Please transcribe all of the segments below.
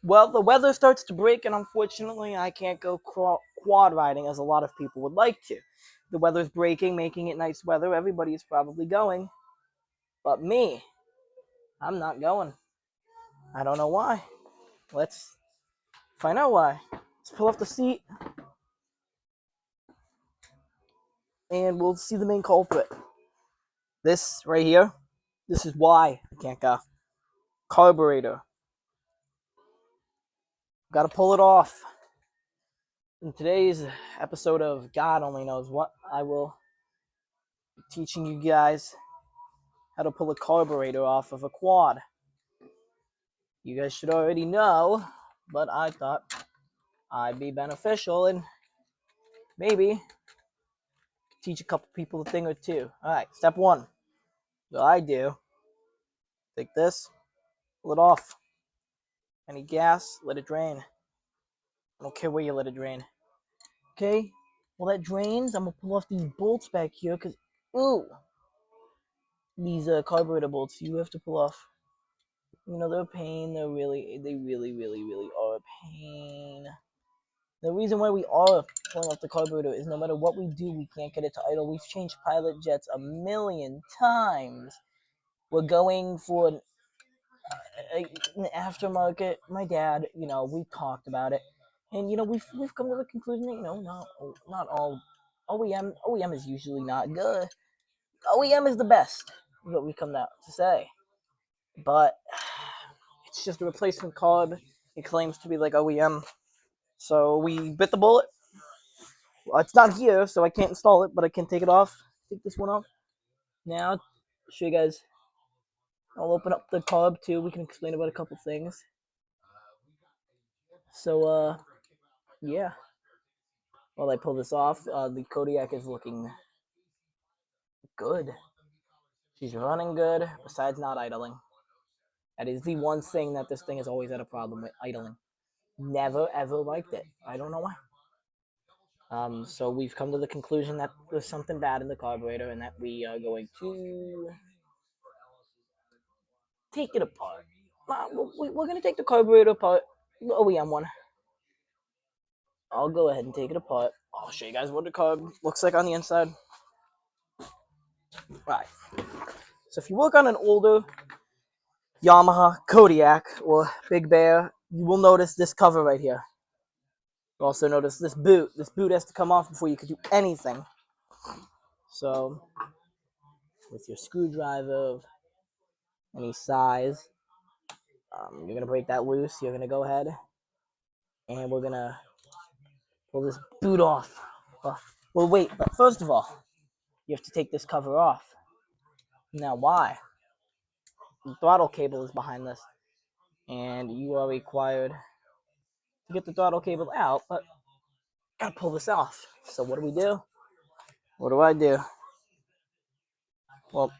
Well, the weather starts to break, and unfortunately, I can't go quad riding as a lot of people would like to. The weather's breaking, making it nice weather. Everybody's probably going, but me, I'm not going. I don't know why. Let's find out why. Let's pull off the seat, and we'll see the main culprit. This right here, this is why I can't go. Carburetor. Gotta pull it off. In today's episode of God Only Knows What, I will be teaching you guys how to pull a carburetor off of a quad. You guys should already know, but I thought I'd be beneficial and maybe teach a couple people a thing or two. Alright, step one. What I do, take this, pull it off. Any gas, let it drain. I don't care where you let it drain. Okay? Well, that drains. I'm gonna pull off these bolts back here because, ooh, these carburetor bolts you have to pull off. You know, they're a pain. They really are a pain. The reason why we are pulling off the carburetor is no matter what we do, we can't get it to idle. We've changed pilot jets a million times. We're going for an aftermarket. My dad, we talked about it, and we've come to the conclusion that not all OEM is usually not good. OEM is the best, is what we come out to say, but it's just a replacement carb. It claims to be like OEM, so we bit the bullet. Well, it's not here, so I can't install it, but I can take it off. Take this one off. Now, show you guys. I'll open up the carb too. We can explain about a couple things. So, yeah. While I pull this off, the Kodiak is looking good. She's running good, besides not idling. That is the one thing that this thing has always had a problem with, idling. Never ever liked it. I don't know why. So we've come to the conclusion that there's something bad in the carburetor and that we are going to take it apart. We're going to take the carburetor apart, the OEM one. I'll go ahead and take it apart. I'll show you guys what the carb looks like on the inside. Right. So if you work on an older Yamaha Kodiak or Big Bear, you will notice this cover right here. You'll also notice this boot. This boot has to come off before you can do anything. So with your screwdriver of any size, you're going to break that loose. You're going to go ahead and we're going to pull this boot off. Well, wait, but first of all, you have to take this cover off. Now, why? The throttle cable is behind this, and you are required to get the throttle cable out, but gotta pull this off. So what do? What do I do? Well,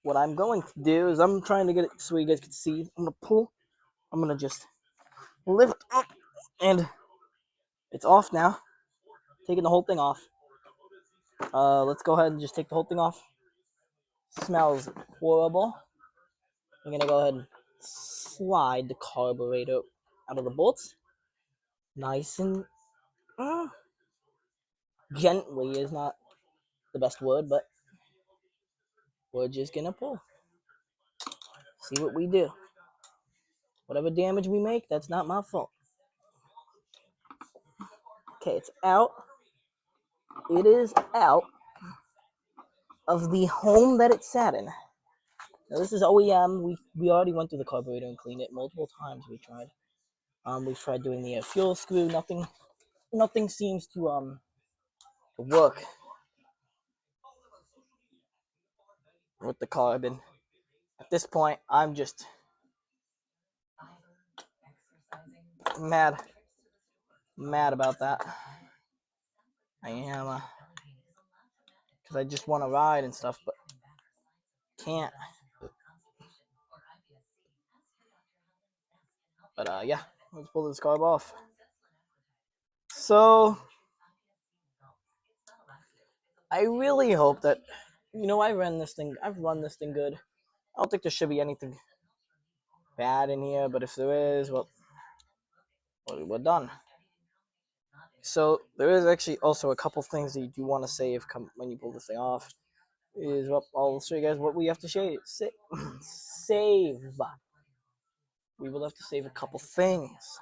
what I'm going to do is I'm trying to get it so you guys can see. I'm gonna pull. I'm gonna just lift up, and it's off now. Taking the whole thing off. Let's go ahead and just take the whole thing off. Smells horrible. I'm gonna go ahead and slide the carburetor out of the bolts. Nice and gently is not the best word, but we're just gonna pull. See what we do. Whatever damage we make, that's not my fault. Okay, it's out. It is out of the home that it sat in. Now this is OEM. We already went through the carburetor and cleaned it multiple times. We tried. We've tried doing the fuel screw. Nothing seems to work with the carb. And at this point, I'm just mad about that. I am, because I just want to ride and stuff, but can't. But yeah, let's pull this carb off. So I really hope that I've run this thing good. I don't think there should be anything bad in here, but if there is, well, we're done. So there is actually also a couple things that you do want to save when you pull this thing off. Is what I'll show you guys what we have to save. We will have to save a couple things.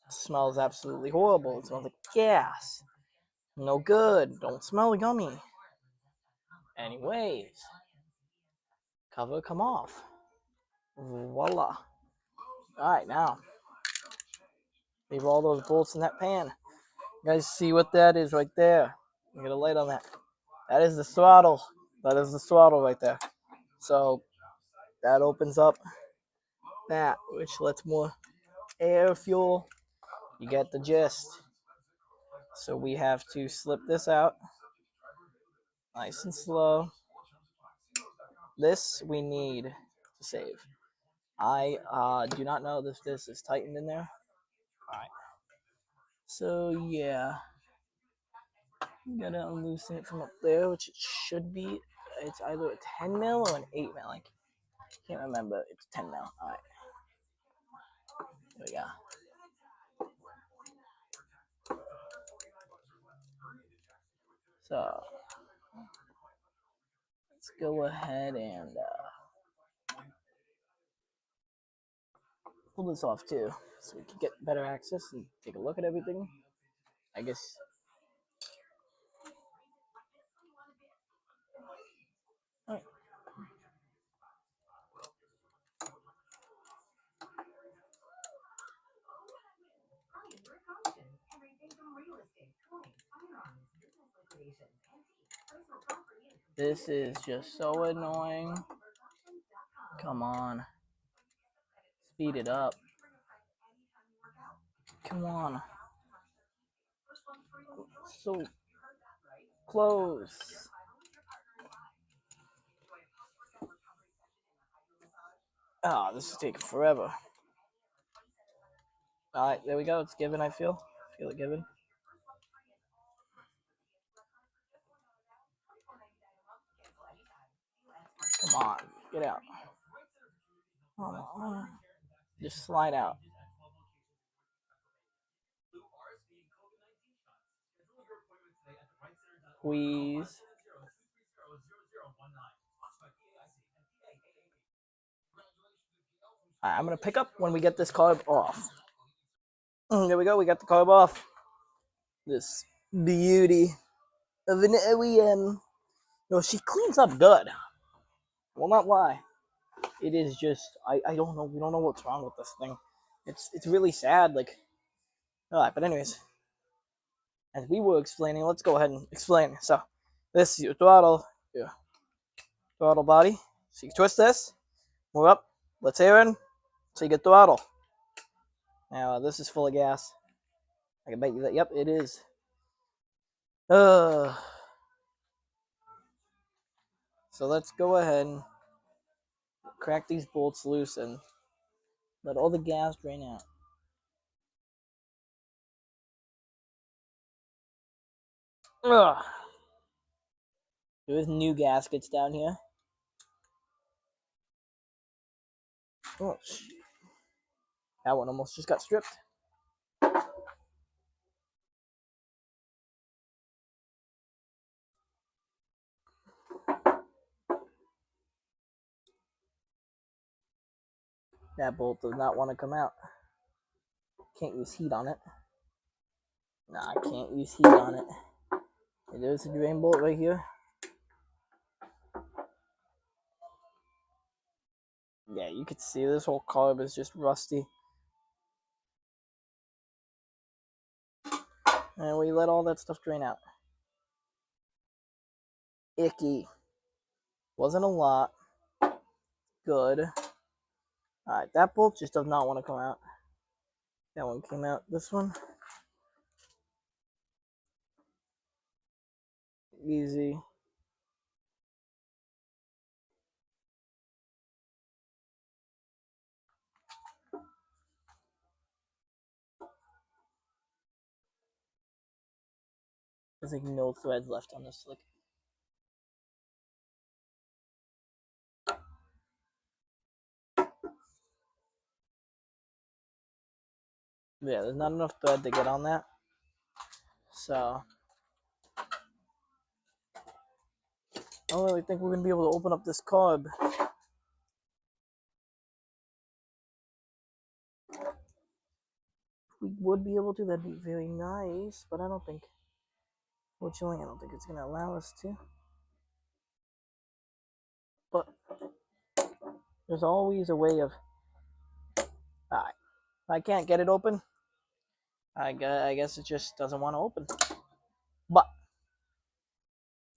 It smells absolutely horrible. It smells like gas. No good. Don't smell yummy. Anyways, cover come off. Voila. Alright, now leave all those bolts in that pan. You guys see what that is right there? You get a light on that. That is the throttle. That is the throttle right there. So that opens up that, which lets more air fuel. You get the gist. So we have to slip this out nice and slow. This we need to save. I do not know if this is tightened in there. Alright. So yeah. I'm gonna loosen it from up there, which it should be. It's either a 10 mil or an 8 mil. I can't remember. It's 10 mil. Alright. There we go. So let's go ahead and pull this off too, so we can get better access and take a look at everything. I guess. All right. This is just so annoying. Come on. Speed it up. Come on. So close. Oh, this is taking forever. Alright, there we go. It's given, I feel. Feel it given. Come on. Get out. Come on. Just slide out. Squeeze. Alright, I'm going to pick up when we get this carb off. There we go. We got the carb off. This beauty of an OEM. No, she cleans up good. Will not lie. It is just I don't know. We don't know what's wrong with this thing. It's really sad. Like, alright, but anyways, as we were explaining, let's go ahead and explain. So, this is your throttle body. So you twist this, move up, let's air in, so you get throttle. Now this is full of gas. I can bet you that. Yep, it is. So let's go ahead and crack these bolts loose and let all the gas drain out. Ugh. There's new gaskets down here. Oh, that one almost just got stripped. That bolt does not want to come out. Can't use heat on it. Nah, I can't use heat on it. There's a drain bolt right here. Yeah, you can see this whole carb is just rusty. And we let all that stuff drain out. Icky. Wasn't a lot. Good. Alright, that bolt just does not want to come out. That one came out. This one. Easy. There's like no threads left on this. Like, Yeah, there's not enough thread to get on that. So I don't really think we're going to be able to open up this carb. If we would be able to, that'd be very nice, but I don't think, fortunately, I don't think it's going to allow us to. But there's always a way of, alright, if I can't get it open, I guess it just doesn't want to open. But,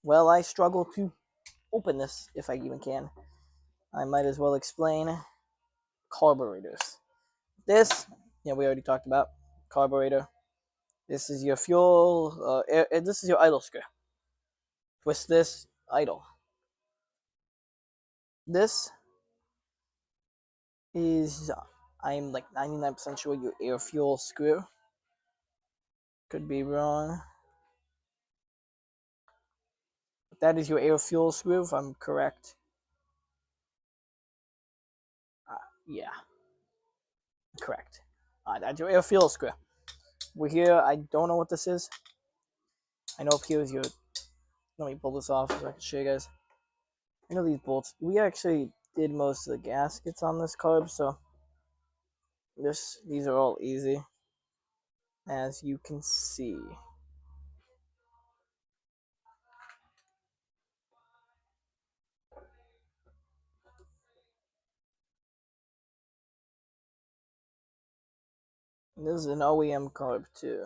well, I struggle to open this, if I even can. I might as well explain carburetors. This, yeah, we already talked about carburetor. This is your fuel. This is your idle screw. Twist this, idle. This is, I'm like 99% sure, your air fuel screw. Could be wrong. But that is your air fuel screw, if I'm correct. Yeah, correct. That's your air fuel screw. We're here. I don't know what this is. I know up here is your. Let me pull this off so I can show you guys. I know these bolts. We actually did most of the gaskets on this carb, so these are all easy, as you can see. This is an OEM carb too.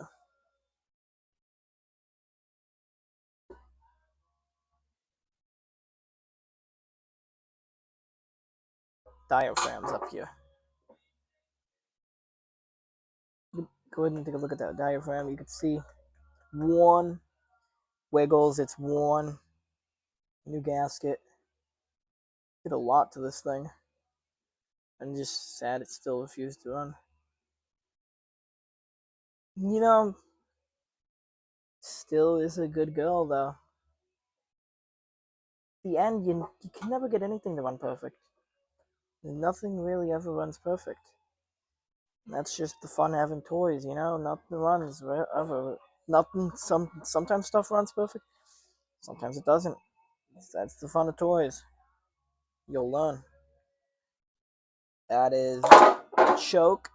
Diaphragms up here. Go ahead and take a look at that diaphragm. You can see one wiggles. It's worn. New gasket. Did a lot to this thing. I'm just sad it still refused to run. You know, still is a good girl though. The end, you can never get anything to run perfect. Nothing really ever runs perfect. That's just the fun of having toys, you know. Nothing runs ever. Nothing. Sometimes stuff runs perfect. Sometimes it doesn't. That's the fun of toys. You'll learn. That is choke.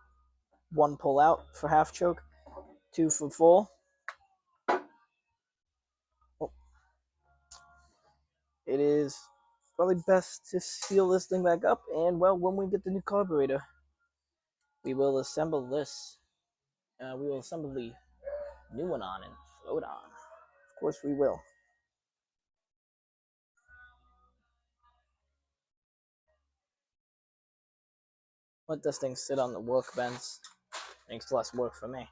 1 pull out for half choke. 2 for full. Oh. It is probably best to seal this thing back up. And well, when we get the new carburetor, we will assemble this. We will assemble the new one on and throw it on. Of course, we will. Let this thing sit on the workbench. Makes less work for me.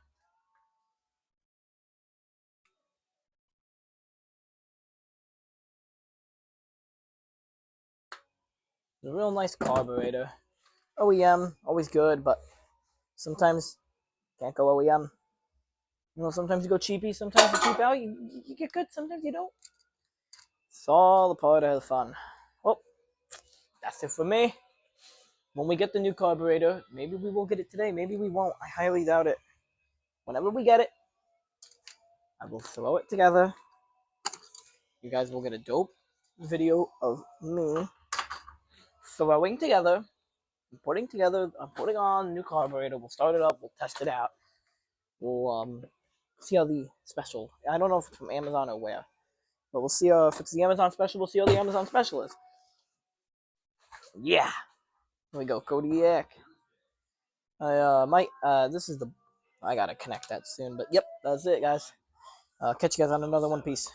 It's a real nice carburetor. OEM, always good, but sometimes can't go OEM. You know, sometimes you go cheapy, sometimes you cheap out, you get good, sometimes you don't. It's all a part of the fun. Well, that's it for me. When we get the new carburetor, maybe we will get it today, maybe we won't. I highly doubt it. Whenever we get it, I will throw it together. You guys will get a dope video of me throwing together, I'm putting on new carburetor. We'll start it up, we'll test it out. We'll see how the special, I don't know if it's from Amazon or where, but we'll see if it's the Amazon special, we'll see how the Amazon special is. Yeah. Here we go, Kodiak. This is the, I gotta connect that soon, but yep, that's it, guys. Catch you guys on another one. Peace.